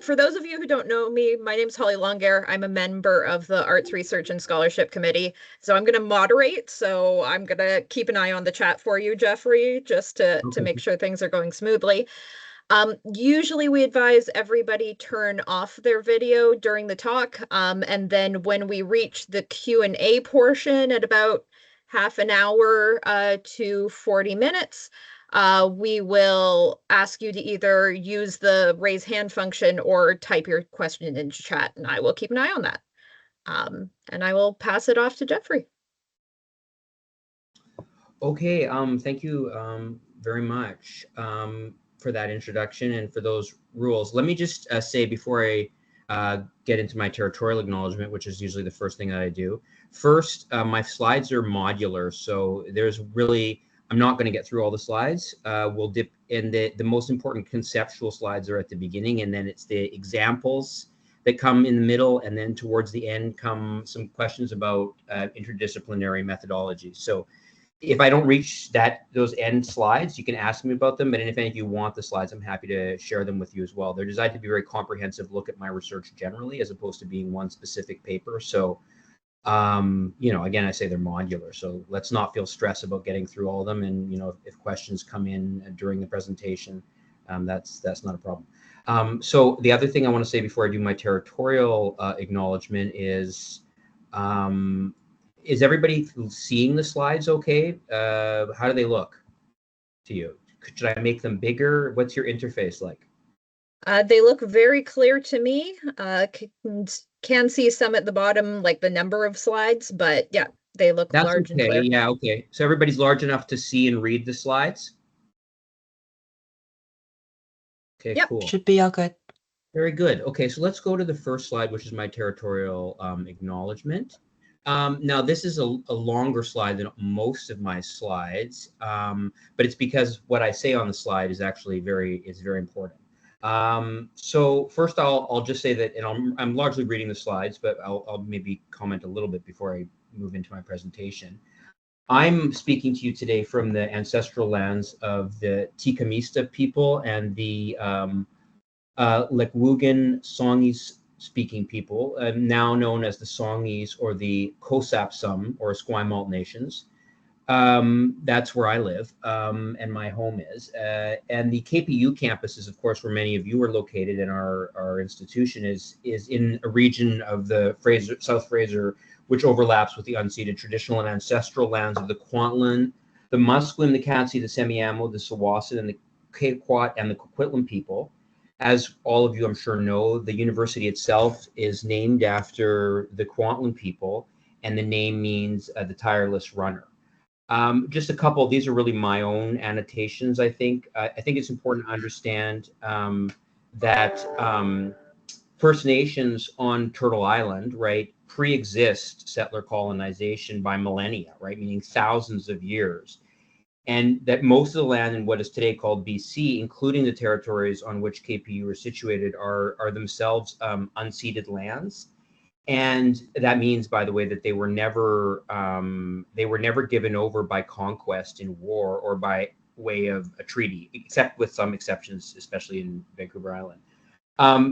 For those of you who don't know me, my name's Holly Longair. I'm a member of the Arts Research and Scholarship Committee. So I'm going to moderate. So I'm going to keep an eye on the chat for you, Jeffrey, just to Okay. make sure things are going smoothly. Usually we advise everybody turn off their video during the talk. And then when we reach the Q&A portion at about half an hour to 40 minutes, we will ask you to either use the raise hand function or type your question into chat, and I will keep an eye on that. And I will pass it off to Jeffrey. Okay, thank you very much for that introduction and for those rules. Let me just say before I get into my territorial acknowledgement, which is usually the first thing that I do. First, my slides are modular, so there's really, I'm not going to get through all the slides. We'll dip in the most important conceptual slides are at the beginning, and then it's the examples that come in the middle, and then towards the end come some questions about interdisciplinary methodology. So if I don't reach those end slides, you can ask me about them. But if any of you want the slides, I'm happy to share them with you as well. They're designed to be a very comprehensive look at my research generally, as opposed to being one specific paper. So, again, I say they're modular. So let's not feel stress about getting through all of them. And if questions come in during the presentation, that's not a problem. So the other thing I want to say before I do my territorial acknowledgement is everybody seeing the slides okay? How do they look to you? Should I make them bigger? What's your interface like? They look very clear to me. Can see some at the bottom, like the number of slides, but yeah, they look That's large and okay. clear. Yeah, okay. So everybody's large enough to see and read the slides? Okay, Yep. cool. Should be all good. Very good. Okay, so let's go to the first slide, which is my territorial acknowledgement. Now, this is a longer slide than most of my slides, but it's because what I say on the slide is actually very important. So first, I'll just say that, and I'm largely reading the slides, but I'll maybe comment a little bit before I move into my presentation. I'm speaking to you today from the ancestral lands of the Tikamista people and the Lekwungen Songhees speaking people, now known as the Songhees or the Kosapsum or Esquimalt nations. That's where I live, and my home is. And the KPU campus is, of course, where many of you are located, and our institution is in a region of the South Fraser, which overlaps with the unceded traditional and ancestral lands of the Kwantlen, the Musqueam, the Katzie, the Semiahmoo, the Tsawwassen, and the Pequot and the Coquitlam people. As all of you, I'm sure, know, the university itself is named after the Kwantlen people, and the name means the tireless runner. Just a couple, these are really my own annotations, I think. I think it's important to understand that First Nations on Turtle Island, right, pre-exist settler colonization by millennia, right, meaning thousands of years. And that most of the land in what is today called BC, including the territories on which KPU are situated, are themselves unceded lands. And that means, by the way, that they were never given over by conquest in war or by way of a treaty, except with some exceptions, especially in Vancouver Island.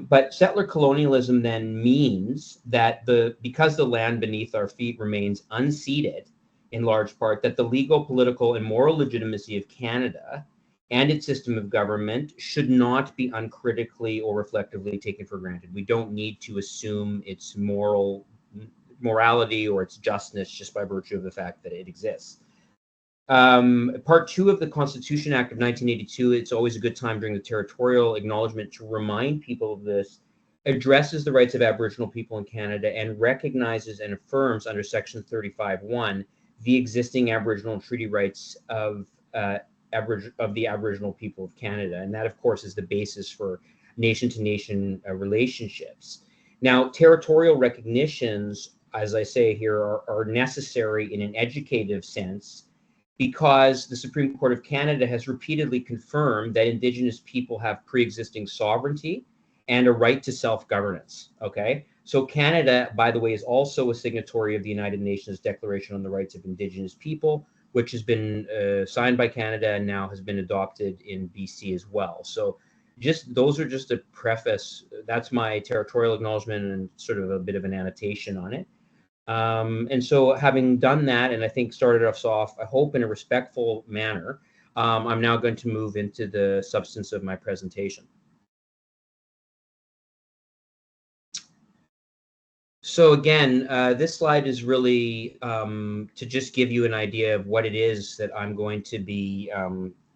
But settler colonialism then means that because the land beneath our feet remains unceded, in large part, that the legal, political, and moral legitimacy of Canada and its system of government should not be uncritically or reflectively taken for granted. We don't need to assume its morality or its justness just by virtue of the fact that it exists. Part 2 of the Constitution Act of 1982, it's always a good time during the territorial acknowledgement to remind people of this, addresses the rights of Aboriginal people in Canada and recognizes and affirms under Section 35(1) the existing Aboriginal treaty rights of the Aboriginal people of Canada. And that, of course, is the basis for nation-to-nation relationships. Now, territorial recognitions, as I say here, are necessary in an educative sense because the Supreme Court of Canada has repeatedly confirmed that Indigenous people have pre-existing sovereignty and a right to self-governance, okay? So Canada, by the way, is also a signatory of the United Nations Declaration on the Rights of Indigenous People, which has been signed by Canada and now has been adopted in BC as well. So just those are just a preface. That's my territorial acknowledgement and sort of a bit of an annotation on it. And so having done that, and I think started us off, I hope in a respectful manner, I'm now going to move into the substance of my presentation. So again, this slide is really to just give you an idea of what it is that I'm going to be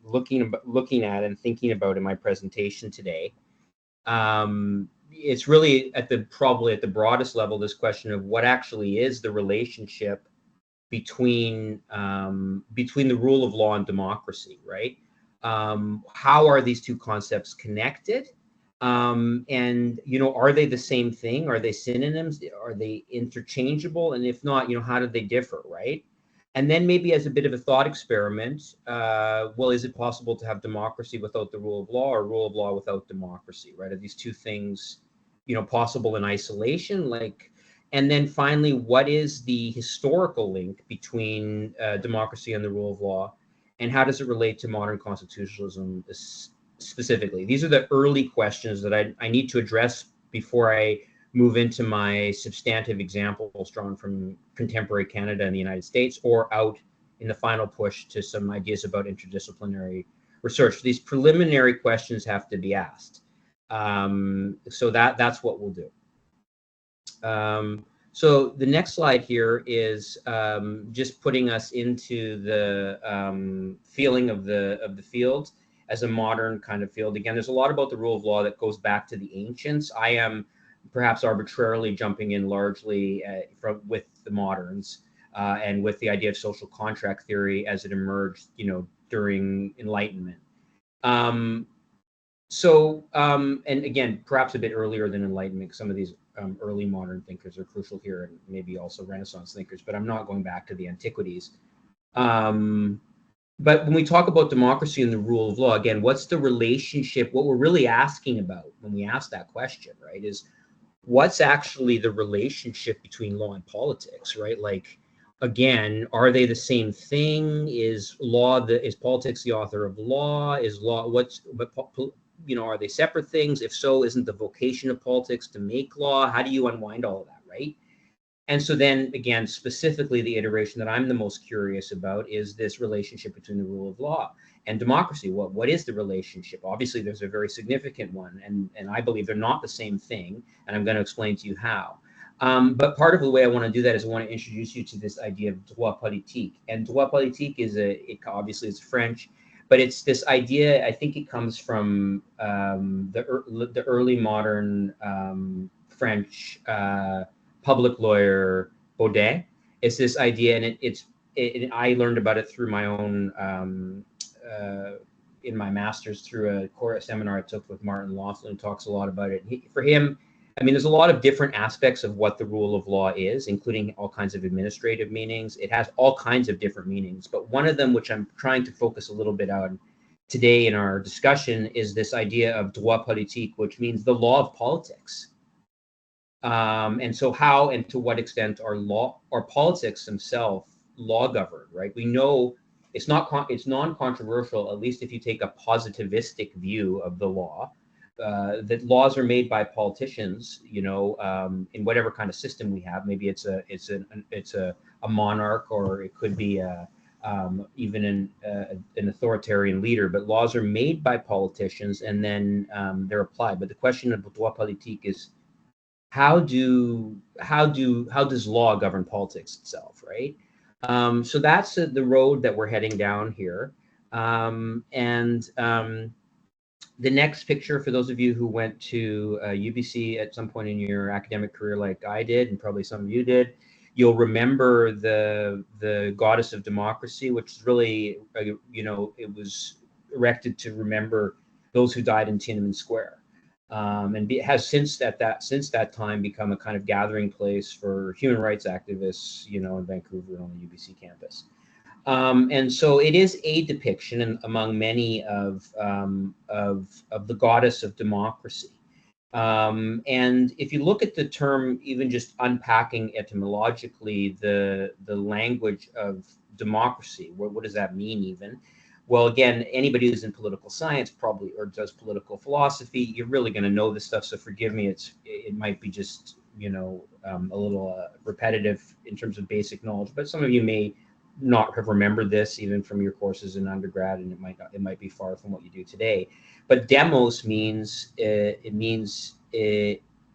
looking at and thinking about in my presentation today. It's really probably at the broadest level, this question of what actually is the relationship between the rule of law and democracy, right? How are these two concepts connected? And are they the same thing? Are they synonyms? Are they interchangeable? And if not, how do they differ, right? And then maybe as a bit of a thought experiment, well, is it possible to have democracy without the rule of law, or rule of law without democracy, right? Are these two things, possible in isolation? And then finally, what is the historical link between democracy and the rule of law? And how does it relate to modern constitutionalism specifically? These are the early questions that I need to address before I move into my substantive examples drawn from contemporary Canada and the United States, or out in the final push to some ideas about interdisciplinary research. These preliminary questions have to be asked. So that's what we'll do. So the next slide here is just putting us into the feeling of the field as a modern kind of field. Again, there's a lot about the rule of law that goes back to the ancients. I am perhaps arbitrarily jumping in largely with the moderns and with the idea of social contract theory as it emerged, during Enlightenment. And again, perhaps a bit earlier than Enlightenment, some of these early modern thinkers are crucial here, and maybe also Renaissance thinkers, but I'm not going back to the antiquities. But when we talk about democracy and the rule of law, again, what's the relationship? What we're really asking about when we ask that question, right, is what's actually the relationship between law and politics, right? Again, are they the same thing? Is politics the author of law? Is law are they separate things? If so, isn't the vocation of politics to make law? How do you unwind all of that, right? And so then, again, specifically the iteration that I'm the most curious about is this relationship between the rule of law and democracy. What is the relationship? Obviously, there's a very significant one, and I believe they're not the same thing, and I'm going to explain to you how. But part of the way I want to do that is I want to introduce you to this idea of droit politique. And droit politique obviously it's French, but it's this idea, I think it comes from the early modern French public lawyer Baudin. It's this idea, and I learned about it through my own in my master's through a seminar I took with Martin Laughlin, who talks a lot about it. For him, I mean, there's a lot of different aspects of what the rule of law is, including all kinds of administrative meanings. It has all kinds of different meanings, but one of them, which I'm trying to focus a little bit on today in our discussion, is this idea of droit politique, which means the law of politics. And so how and to what extent are politics themselves law governed, right? We know it's non-controversial, at least if you take a positivistic view of the law, that laws are made by politicians, in whatever kind of system we have. Maybe it's a monarch, or it could be even an authoritarian leader. But laws are made by politicians, and then they're applied. But the question of droit politique is how does law govern politics itself, right? So that's the road that we're heading down here, the next picture, for those of you who went to UBC at some point in your academic career, like I did, and probably some of you did, you'll remember the goddess of democracy, which is really, it was erected to remember those who died in Tiananmen Square, and has since that time become a kind of gathering place for human rights activists, in Vancouver and on the UBC campus. And so it is a depiction among many of the goddess of democracy. And if you look at the term, even just unpacking etymologically the language of democracy, what does that mean even? Well, again, anybody who's in political science probably, or does political philosophy, you're really going to know this stuff. So forgive me, it might be just, you know, a little repetitive in terms of basic knowledge, but some of you may not have remembered this even from your courses in undergrad, and it might be far from what you do today. But demos means in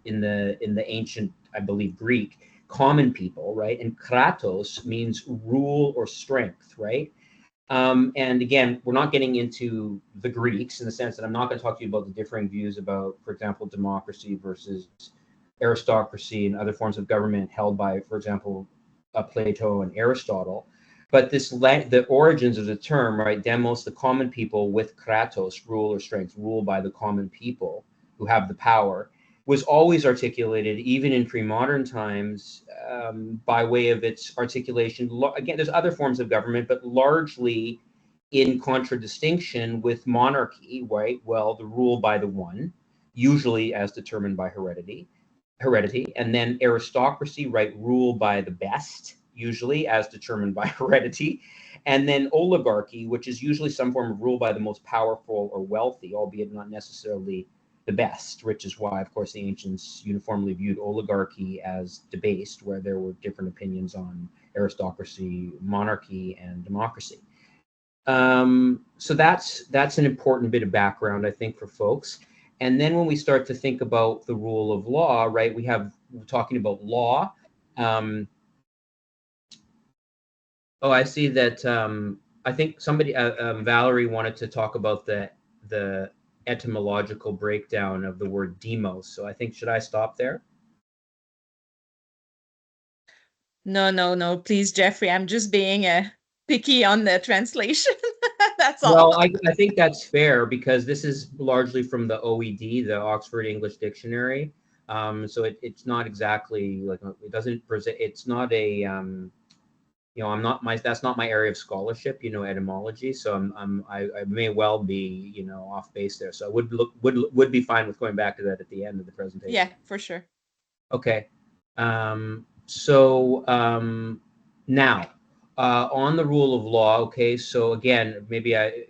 the ancient, I believe, Greek, common people, right? And kratos means rule or strength, right? And again, we're not getting into the Greeks in the sense that I'm not going to talk to you about the differing views about, for example, democracy versus aristocracy and other forms of government held by, for example, Plato and Aristotle. But the origins of the term, right? Demos, the common people, with kratos, rule or strength, rule by the common people who have the power, was always articulated, even in pre-modern times, by way of its articulation. Again, there's other forms of government, but largely in contradistinction with monarchy, right? Well, the rule by the one, usually as determined by heredity, and then aristocracy, right? Rule by the best, usually as determined by heredity, and then oligarchy, which is usually some form of rule by the most powerful or wealthy, albeit not necessarily the best, which is why, of course, the ancients uniformly viewed oligarchy as debased, where there were different opinions on aristocracy, monarchy, and democracy. So that's an important bit of background, I think, for folks. And then when we start to think about the rule of law, right, we're talking about law. Oh, I see that. I think somebody, Valerie, wanted to talk about the etymological breakdown of the word demos. So I think, should I stop there? No. Please, Jeffrey, I'm just being picky on the translation. That's all. Well, I think that's fair because this is largely from the OED, the Oxford English Dictionary. So it's not exactly like, it doesn't present. It's not a you know, that's not my area of scholarship, you know, etymology. So I may well be, you know, off base there. So I would be fine with going back to that at the end of the presentation. Yeah, for sure. Okay. Now, on the rule of law, okay, so again,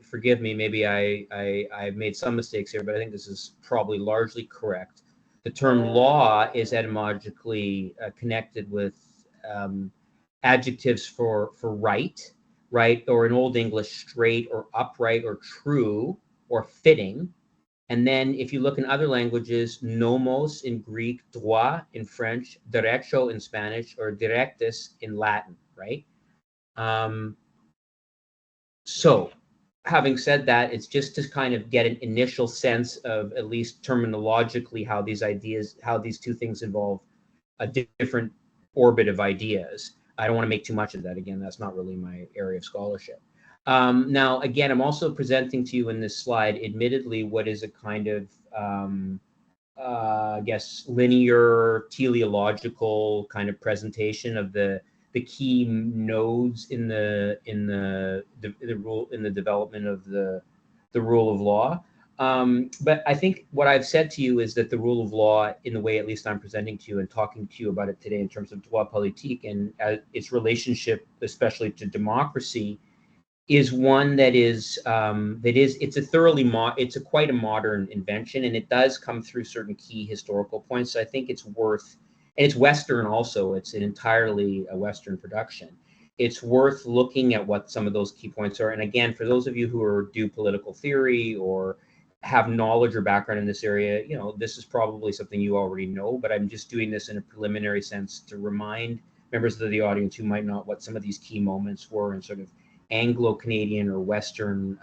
forgive me, maybe I made some mistakes here, but I think this is probably largely correct. The term law is etymologically connected with adjectives for right, or in Old English, straight or upright or true or fitting. And then if you look in other languages, nomos in Greek, droit in French, derecho in Spanish, or directus in Latin, right? So having said that, it's just to kind of get an initial sense of, at least terminologically, how these two things involve a different orbit of ideas. I don't want to make too much of that. Again, that's not really my area of scholarship. Now, again, I'm also presenting to you in this slide, admittedly, what is a kind of, I guess, linear teleological kind of presentation of the key nodes in the development of the rule of law. But I think what I've said to you is that the rule of law, in the way at least I'm presenting to you and talking to you about it today in terms of droit politique and its relationship, especially to democracy, is one that is it's quite a modern invention, and it does come through certain key historical points. So I think it's worth, and it's Western also. It's an entirely a Western production. It's worth looking at what some of those key points are. And again, for those of you who do political theory or have knowledge or background in this area, you know, this is probably something you already know, but I'm just doing this in a preliminary sense to remind members of the audience who might not what some of these key moments were in sort of Anglo-Canadian or Western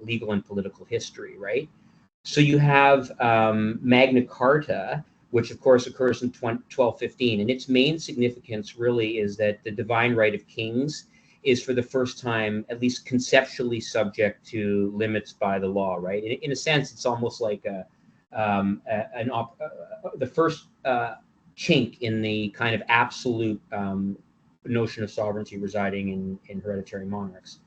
legal and political history, right? So you have Magna Carta, which of course occurs in 1215, and its main significance really is that the divine right of kings is for the first time, at least conceptually, subject to limits by the law, right? In a sense, it's almost like the first chink in the kind of absolute notion of sovereignty residing in hereditary monarchs.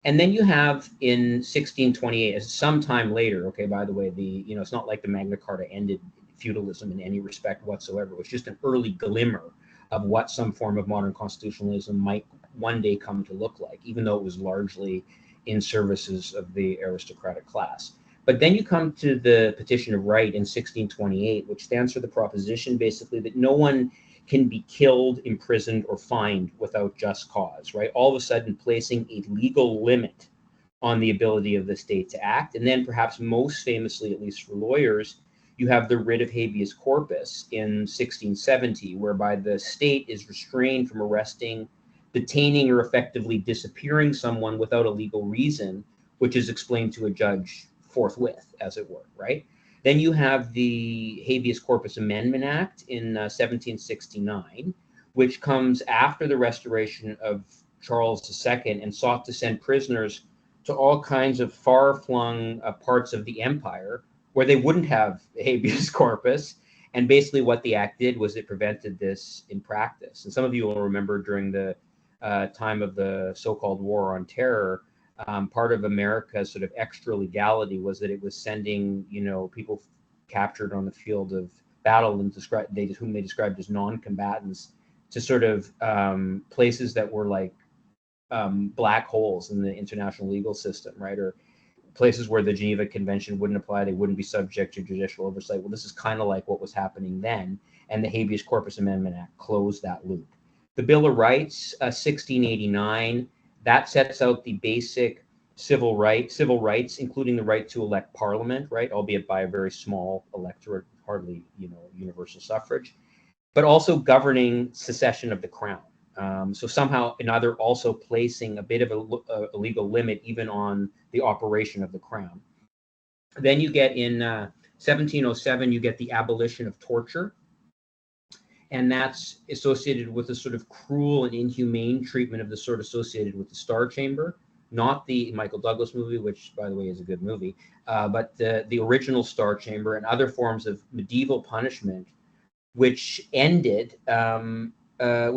And then you have in 1628, as sometime later, okay, by the way, it's not like the Magna Carta ended feudalism in any respect whatsoever. It was just an early glimmer of what some form of modern constitutionalism might one day come to look like, even though it was largely in services of the aristocratic class. But then you come to the Petition of Right in 1628, which stands for the proposition basically that no one can be killed, imprisoned, or fined without just cause, right? All of a sudden placing a legal limit on the ability of the state to act. And then perhaps most famously, at least for lawyers, you have the writ of habeas corpus in 1670, whereby the state is restrained from arresting, detaining, or effectively disappearing someone without a legal reason, which is explained to a judge forthwith, as it were, right? Then you have the Habeas Corpus Amendment Act in 1769, which comes after the restoration of Charles II and sought to send prisoners to all kinds of far-flung parts of the empire where they wouldn't have habeas corpus. And basically what the act did was it prevented this in practice. And some of you will remember during the time of the so-called War on Terror, part of America's sort of extra legality was that it was sending, people captured on the field of battle and whom they described as non-combatants to sort of places that were like black holes in the international legal system, right? Or places where the Geneva Convention wouldn't apply, they wouldn't be subject to judicial oversight. Well, this is kind of like what was happening then, and the Habeas Corpus Amendment Act closed that loop. The Bill of Rights, 1689, that sets out the basic civil rights, including the right to elect parliament, right, albeit by a very small electorate, hardly, universal suffrage, but also governing secession of the crown. So somehow another also placing a bit of a legal limit even on the operation of the crown. Then you get in 1707, you get the abolition of torture. And that's associated with a sort of cruel and inhumane treatment of the sort associated with the Star Chamber, not the Michael Douglas movie, which, by the way, is a good movie, but the original Star Chamber and other forms of medieval punishment, which ended, but at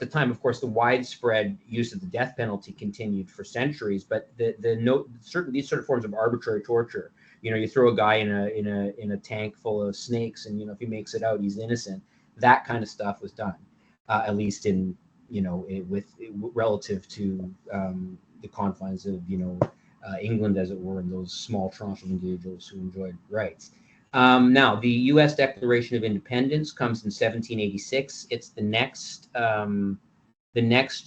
the time, of course, the widespread use of the death penalty continued for centuries. But these sort of forms of arbitrary torture, you throw a guy in a tank full of snakes, and if he makes it out, he's innocent. That kind of stuff was done, at least in relative to the confines of England, as it were, and those small tranche of individuals who enjoyed rights. Now, the U.S. Declaration of Independence comes in 1786. It's the next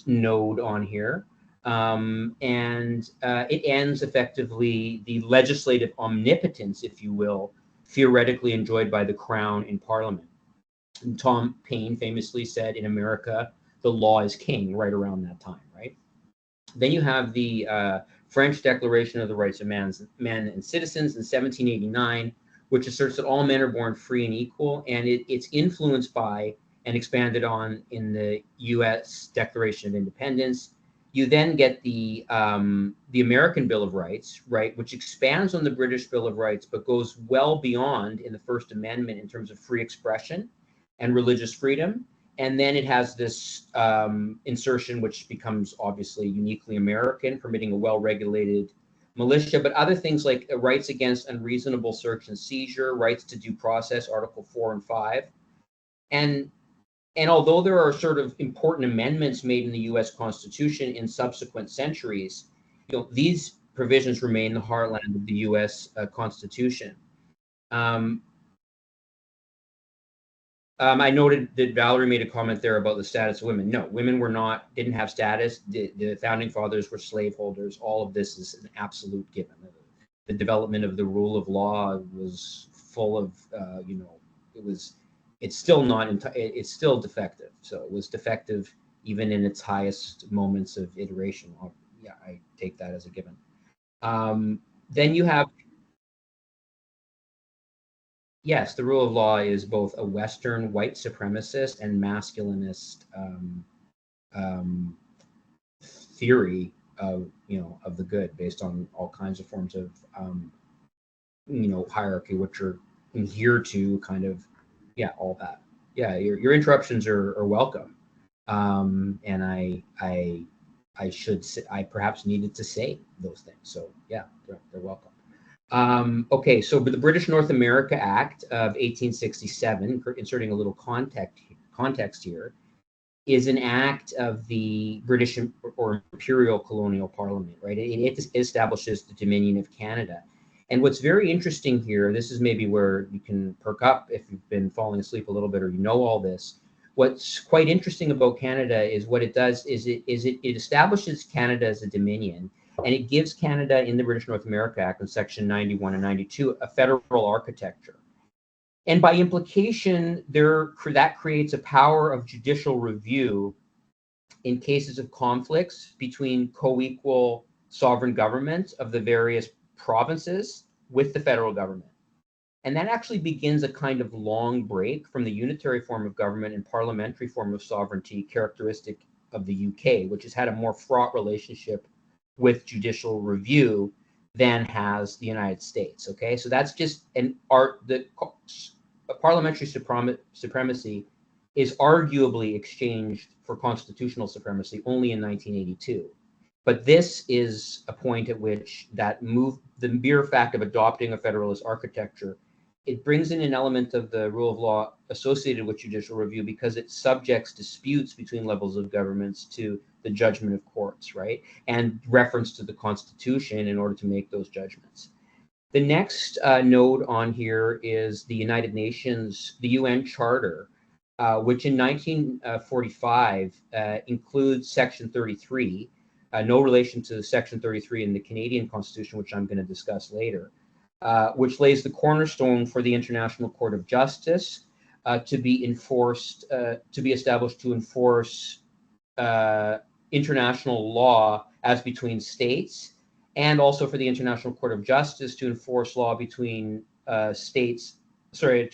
node on here, and it ends effectively the legislative omnipotence, if you will, theoretically enjoyed by the Crown in Parliament. And Tom Paine famously said, "In America, the law is king," right around that time, right? Then you have the French Declaration of the Rights of Men and Citizens in 1789. Which asserts that all men are born free and equal, and it's influenced by and expanded on in the U.S. Declaration of Independence. You then get the American Bill of Rights, right, which expands on the British Bill of Rights, but goes well beyond in the First Amendment in terms of free expression and religious freedom. And then it has this insertion, which becomes obviously uniquely American, permitting a well-regulated militia, but other things like rights against unreasonable search and seizure, rights to due process, Article 4 and 5. And although there are sort of important amendments made in the U.S. Constitution in subsequent centuries, these provisions remain the heartland of the U.S. Constitution. I noted that Valerie made a comment there about the status of women. No, women didn't have status. The founding fathers were slaveholders. All of this is an absolute given. The development of the rule of law was full of, it's still defective. So it was defective even in its highest moments of iteration. Yeah, I take that as a given. Then you have, yes, the rule of law is both a Western white supremacist and masculinist theory of the good, based on all kinds of forms of hierarchy, which are adhered to, kind of, all that. Yeah, your interruptions are welcome, and I perhaps needed to say those things. So yeah, they're welcome. Okay, so the British North America Act of 1867, inserting a little context here, is an act of the British or Imperial Colonial Parliament, right? It establishes the Dominion of Canada. And what's very interesting here, this is maybe where you can perk up if you've been falling asleep a little bit or you know all this. What's quite interesting about Canada is what it does is it establishes Canada as a dominion, and it gives Canada in the British North America Act in section 91 and 92 a federal architecture. And by implication, that creates a power of judicial review in cases of conflicts between co-equal sovereign governments of the various provinces with the federal government. And that actually begins a kind of long break from the unitary form of government and parliamentary form of sovereignty characteristic of the UK, which has had a more fraught relationship with judicial review than has the United States. Okay, so that's just the parliamentary supremacy is arguably exchanged for constitutional supremacy only in 1982. But this is a point at which the mere fact of adopting a federalist architecture, it brings in an element of the rule of law associated with judicial review because it subjects disputes between levels of governments to the judgment of courts, right? And reference to the Constitution in order to make those judgments. The next node on here is the United Nations, the UN Charter, which in 1945 includes Section 33, no relation to Section 33 in the Canadian Constitution, which I'm going to discuss later, which lays the cornerstone for the International Court of Justice to be established to enforce international law as between states, and also for the International Court of Justice to enforce law between states. They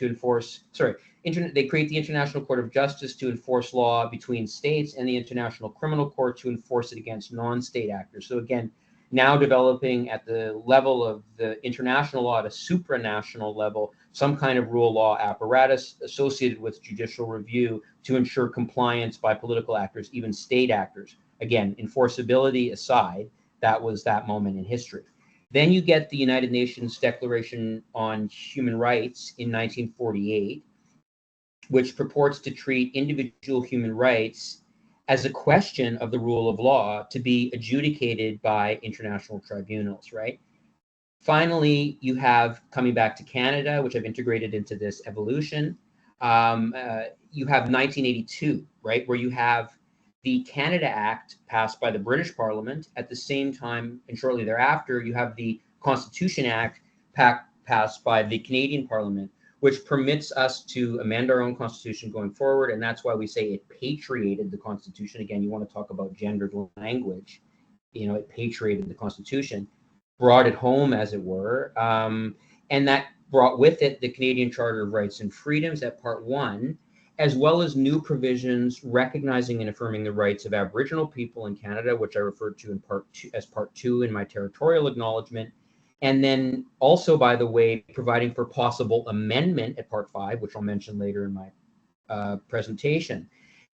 create the International Court of Justice to enforce law between states, and the International Criminal Court to enforce it against non-state actors. So again, now developing at the level of the international law at a supranational level, some kind of rule of law apparatus associated with judicial review to ensure compliance by political actors, even state actors. Again, enforceability aside, that was that moment in history. Then you get the United Nations Declaration on Human Rights in 1948, which purports to treat individual human rights as a question of the rule of law to be adjudicated by international tribunals, right? Finally, you have, coming back to Canada, which I've integrated into this evolution, you have 1982, right, where you have the Canada Act passed by the British Parliament. At the same time, and shortly thereafter, you have the Constitution Act passed by the Canadian Parliament, which permits us to amend our own constitution going forward. And that's why we say it patriated the Constitution. Again, you want to talk about gendered language. It patriated the Constitution, brought it home, as it were. And that brought with it the Canadian Charter of Rights and Freedoms at Part 1, as well as new provisions recognizing and affirming the rights of Aboriginal people in Canada, which I referred to in Part 2 in my territorial acknowledgement. And then also, by the way, providing for possible amendment at Part 5, which I'll mention later in my presentation.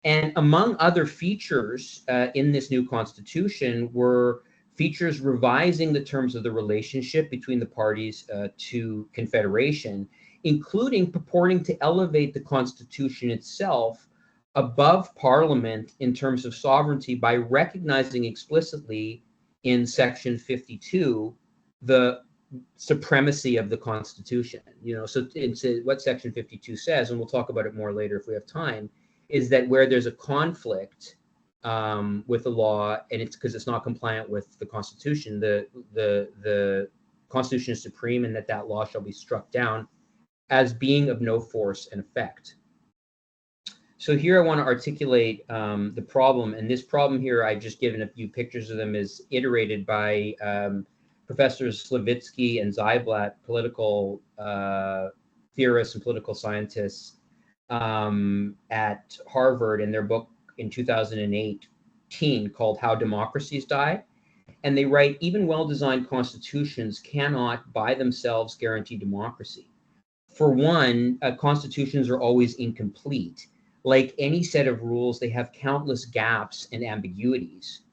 And among other features in this new constitution were features revising the terms of the relationship between the parties to Confederation, including purporting to elevate the Constitution itself above Parliament in terms of sovereignty by recognizing explicitly in Section 52 the supremacy of the Constitution. So it's what Section 52 says, and we'll talk about it more later if we have time, is that where there's a conflict with the law, and it's because it's not compliant with the Constitution, the Constitution is supreme, and that law shall be struck down as being of no force and effect. So here I want to articulate the problem, and this problem here, I've just given a few pictures of them, is iterated by Professors Slavitsky and Zyblatt, political theorists and political scientists at Harvard, in their book in 2018 called How Democracies Die. And they write, even well-designed constitutions cannot by themselves guarantee democracy. For one, constitutions are always incomplete. Like any set of rules, they have countless gaps and ambiguities.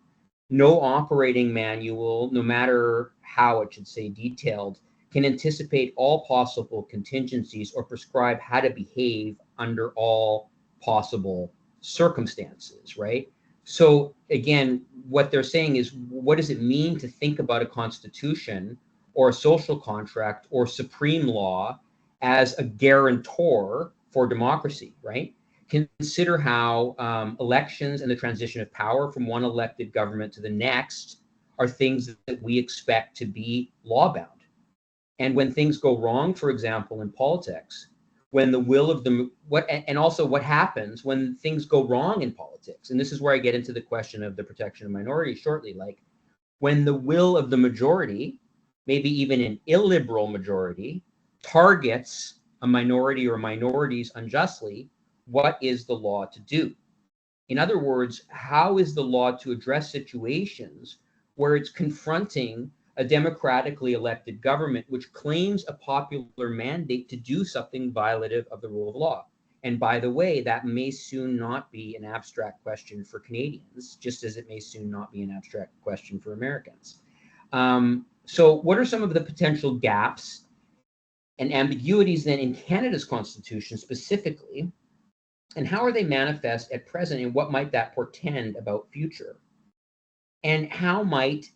No operating manual, no matter how it should say detailed, can anticipate all possible contingencies or prescribe how to behave under all possible circumstances, right? So again, what they're saying is, what does it mean to think about a constitution or a social contract or supreme law as a guarantor for democracy, right? Consider how elections and the transition of power from one elected government to the next are things that we expect to be law-bound. And when things go wrong, for example, in politics, when the will of the and also what happens when things go wrong in politics, and this is where I get into the question of the protection of minorities shortly, like when the will of the majority, maybe even an illiberal majority, targets a minority or minorities unjustly, what is the law to do? In other words, how is the law to address situations where it's confronting a democratically elected government which claims a popular mandate to do something violative of the rule of law? And by the way, that may soon not be an abstract question for Canadians, just as it may soon not be an abstract question for Americans. So what are some of the potential gaps and ambiguities then in Canada's constitution specifically? And how are they manifest at present, and what might that portend about future? And what might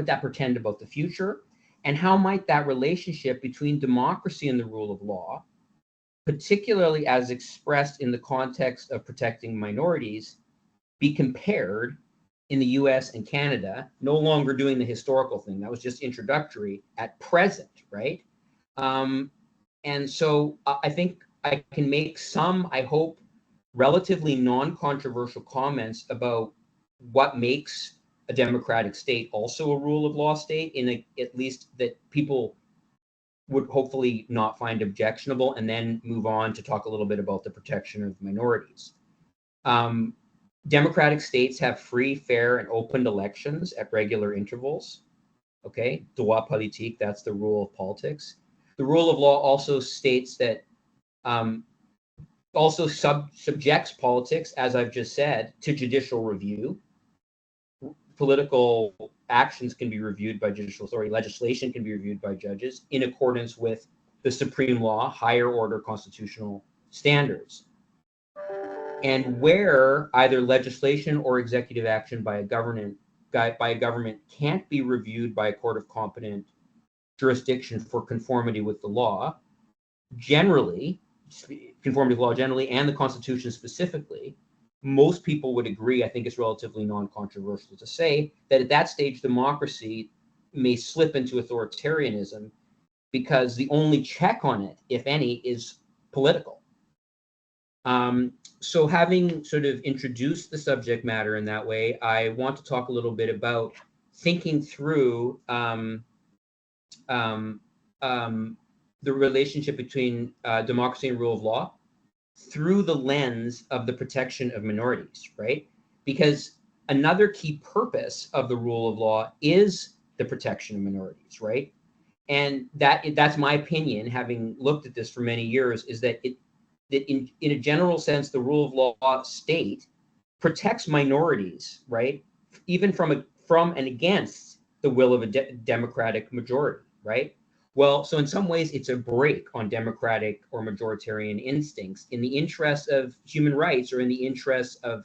that portend about the future? And how might that relationship between democracy and the rule of law, particularly as expressed in the context of protecting minorities, be compared in the US and Canada, no longer doing the historical thing? That was just introductory at present, right? And so I think I can make some, I hope, relatively non-controversial comments about what makes a democratic state also a rule of law state, at least that people would hopefully not find objectionable, and then move on to talk a little bit about the protection of minorities. Democratic states have free, fair, and open elections at regular intervals. Okay, droit politique, that's the rule of politics. The rule of law also states that also subjects politics, as I've just said, to judicial review. Political actions can be reviewed by judicial authority. Legislation can be reviewed by judges in accordance with the supreme law, higher order constitutional standards. And where either legislation or executive action by a government can't be reviewed by a court of competent jurisdiction for conformity with the law, generally, conformity with law generally, and the Constitution specifically, most people would agree, I think it's relatively non-controversial to say, that at that stage, democracy may slip into authoritarianism because the only check on it, if any, is political. So having sort of introduced the subject matter in that way, I want to talk a little bit about thinking through the relationship between democracy and rule of law through the lens of the protection of minorities, right? Because another key purpose of the rule of law is the protection of minorities, right? And that's my opinion, having looked at this for many years, is that in a general sense, the rule of law state protects minorities, right? Even from and against the will of a democratic majority, right? Well, so in some ways, it's a break on democratic or majoritarian instincts in the interest of human rights or in the interest of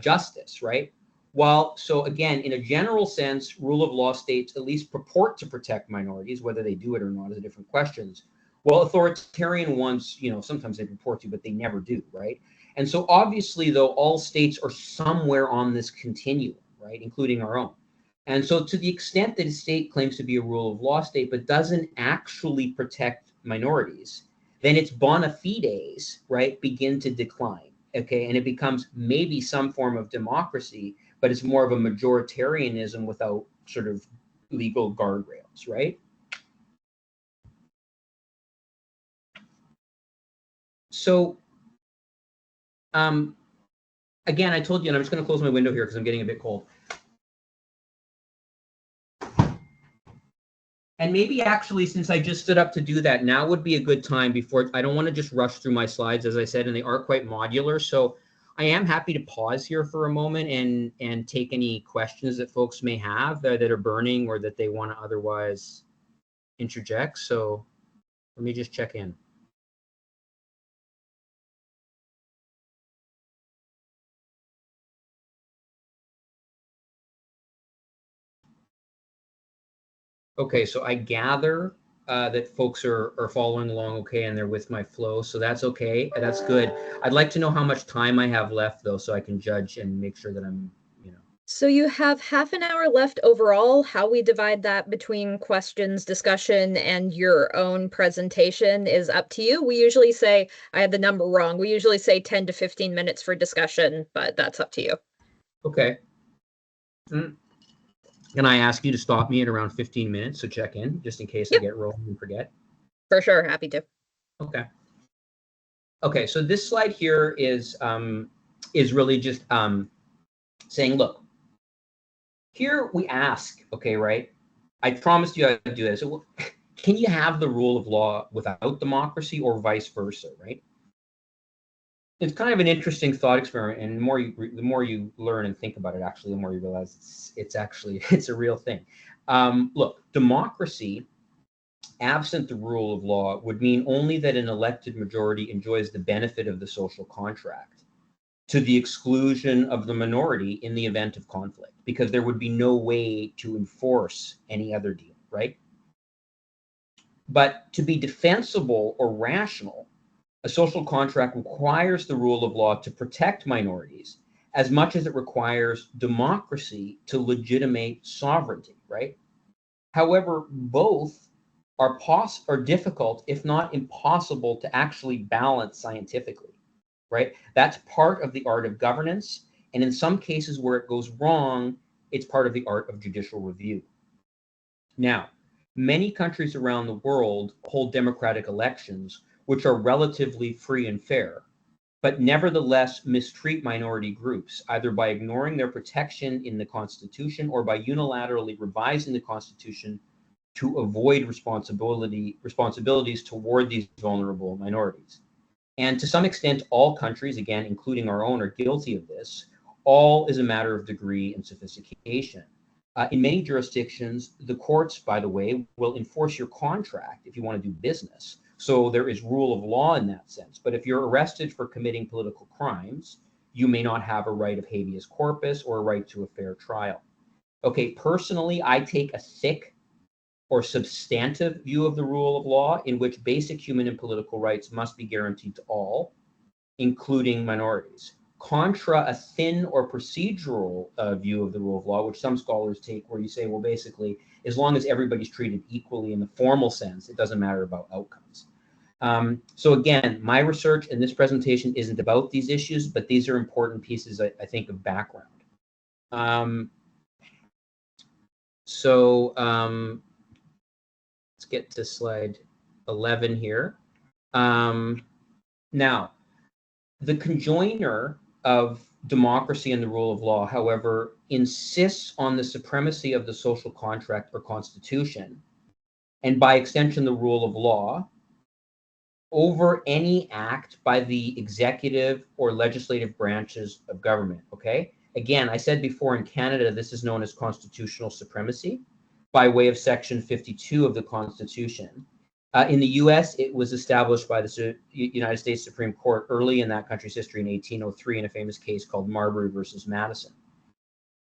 justice, right? While, so again, in a general sense, rule of law states at least purport to protect minorities. Whether they do it or not is a different question. Well, authoritarian ones, sometimes they purport to, but they never do, right? And so obviously, though, all states are somewhere on this continuum, right, including our own. And so to the extent that a state claims to be a rule of law state but doesn't actually protect minorities, then its bona fides, right, begin to decline, okay? And it becomes maybe some form of democracy, but it's more of a majoritarianism without sort of legal guardrails, right? So, again, I told you, and I'm just going to close my window here because I'm getting a bit cold. And maybe actually, since I just stood up to do that, now would be a good time before, I don't want to just rush through my slides, as I said, and they are quite modular. So I am happy to pause here for a moment and take any questions that folks may have that are burning or that they want to otherwise interject. So let me just check in. Okay, so I gather that folks are following along okay, and they're with my flow, so that's okay. That's good. I'd like to know how much time I have left, though, so I can judge and make sure that I'm, you know. So you have half an hour left overall. How we divide that between questions, discussion, and your own presentation is up to you. We usually say, I had the number wrong. We usually say 10 to 15 minutes for discussion, but that's up to you. Okay. Can I ask you to stop me at around 15 minutes, so check in, just in case I Yep, get rolling and forget? for sure. Happy to. Okay. Okay, so this slide here is really just saying, look, here we ask, okay, right? I promised you I'd do this. So, can you have the rule of law without democracy or vice versa, right? It's kind of an interesting thought experiment, and the more you learn and think about it, actually, the more you realize it's actually it's a real thing. Look, democracy, absent the rule of law, would mean only that an elected majority enjoys the benefit of the social contract to the exclusion of the minority in the event of conflict, because there would be no way to enforce any other deal, right? But to be defensible or rational, a social contract requires the rule of law to protect minorities as much as it requires democracy to legitimate sovereignty, right? However, both are difficult, if not impossible, to actually balance scientifically, right? That's part of the art of governance. And in some cases where it goes wrong, it's part of the art of judicial review. Now, many countries around the world hold democratic elections, which are relatively free and fair, but nevertheless mistreat minority groups, either by ignoring their protection in the Constitution or by unilaterally revising the Constitution to avoid responsibilities toward these vulnerable minorities. And to some extent, all countries, again, including our own, are guilty of this. All is a matter of degree and sophistication. In many jurisdictions, the courts, by the way, will enforce your contract if you want to do business. So there is rule of law in that sense. But if you're arrested for committing political crimes, you may not have a right of habeas corpus or a right to a fair trial. Okay, personally, I take a thick or substantive view of the rule of law in which basic human and political rights must be guaranteed to all, including minorities. Contra a thin or procedural view of the rule of law, which some scholars take, where you say, well, basically, as long as everybody's treated equally in the formal sense, it doesn't matter about outcomes. So again, my research in this presentation isn't about these issues, but these are important pieces, I think, of background. Let's get to slide 11 here. Now, the conjoiner of democracy and the rule of law, however, insists on the supremacy of the social contract or constitution, and by extension, the rule of law, over any act by the executive or legislative branches of government, okay? Again, I said before, in Canada, this is known as constitutional supremacy by way of Section 52 of the Constitution. In the US, it was established by the United States Supreme Court early in that country's history in 1803 in a famous case called Marbury versus Madison.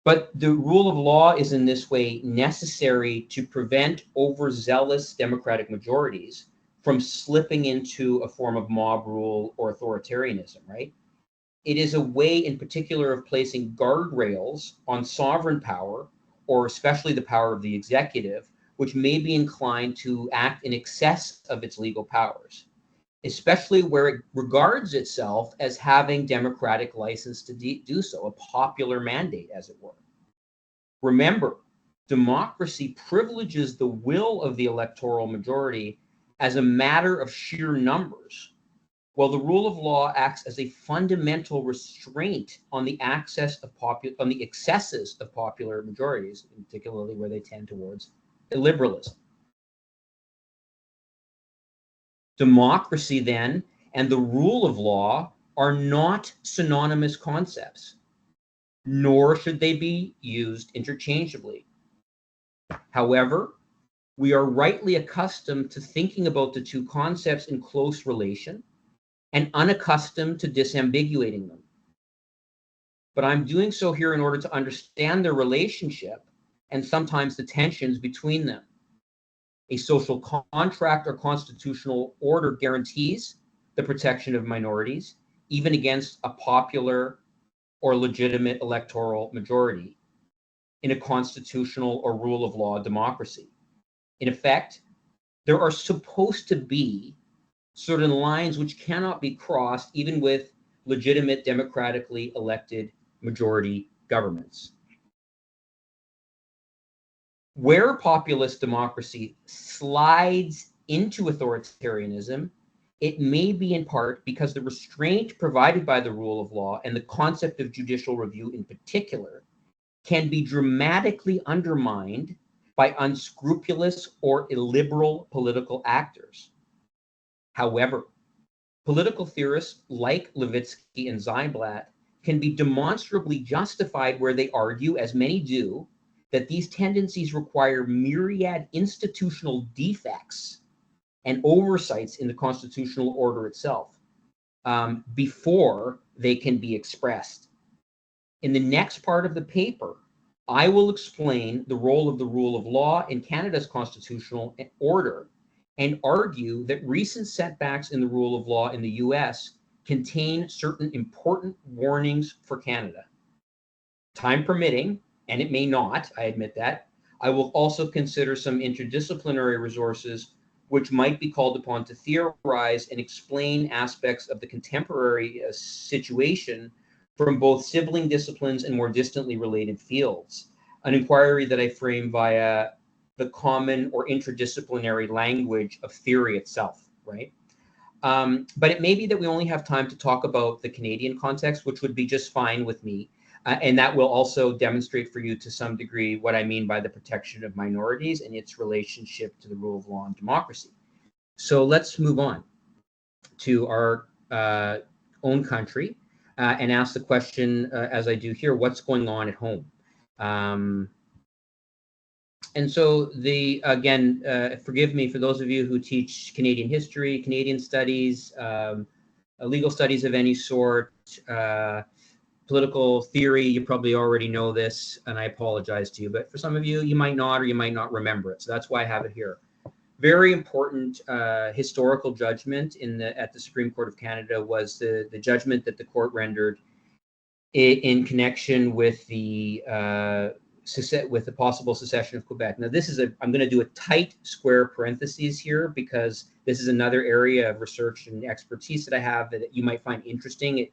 But the rule of law is in this way necessary to prevent overzealous democratic majorities from slipping into a form of mob rule or authoritarianism, right? It is a way in particular of placing guardrails on sovereign power, or especially the power of the executive, which may be inclined to act in excess of its legal powers, especially where it regards itself as having democratic license to do so, a popular mandate, as it were. Remember, democracy privileges the will of the electoral majority as a matter of sheer numbers, while the rule of law acts as a fundamental restraint on the excesses of popular majorities, particularly where they tend towards illiberalism. Democracy, then, and the rule of law are not synonymous concepts, nor should they be used interchangeably. However, we are rightly accustomed to thinking about the two concepts in close relation and unaccustomed to disambiguating them. But I'm doing so here in order to understand their relationship and sometimes the tensions between them. A social contract or constitutional order guarantees the protection of minorities, even against a popular or legitimate electoral majority in a constitutional or rule of law democracy. In effect, there are supposed to be certain lines which cannot be crossed even with legitimate democratically elected majority governments. Where populist democracy slides into authoritarianism, it may be in part because the restraint provided by the rule of law and the concept of judicial review in particular can be dramatically undermined by unscrupulous or illiberal political actors. However, political theorists like Levitsky and Zyblatt can be demonstrably justified where they argue, as many do, that these tendencies require myriad institutional defects and oversights in the constitutional order itself before they can be expressed. In the next part of the paper, I will explain the role of the rule of law in Canada's constitutional order and argue that recent setbacks in the rule of law in the US contain certain important warnings for Canada. Time permitting, and it may not, I admit that, I will also consider some interdisciplinary resources which might be called upon to theorize and explain aspects of the contemporary situation from both sibling disciplines and more distantly related fields, an inquiry that I frame via the common or interdisciplinary language of theory itself, right? But it may be that we only have time to talk about the Canadian context, which would be just fine with me. And that will also demonstrate for you to some degree what I mean by the protection of minorities and its relationship to the rule of law and democracy. So let's move on to our own country and ask the question, as I do here, what's going on at home? And so again, forgive me for those of you who teach Canadian history, Canadian studies, legal studies of any sort, political theory, you probably already know this, and I apologize to you. But for some of you, you might not, or you might not remember it. So that's why I have it here. Very important historical judgment at the Supreme Court of Canada was the judgment that the court rendered in connection with the possible secession of Quebec. Now, I'm going to do a tight square parentheses here because this is another area of research and expertise that I have that you might find interesting.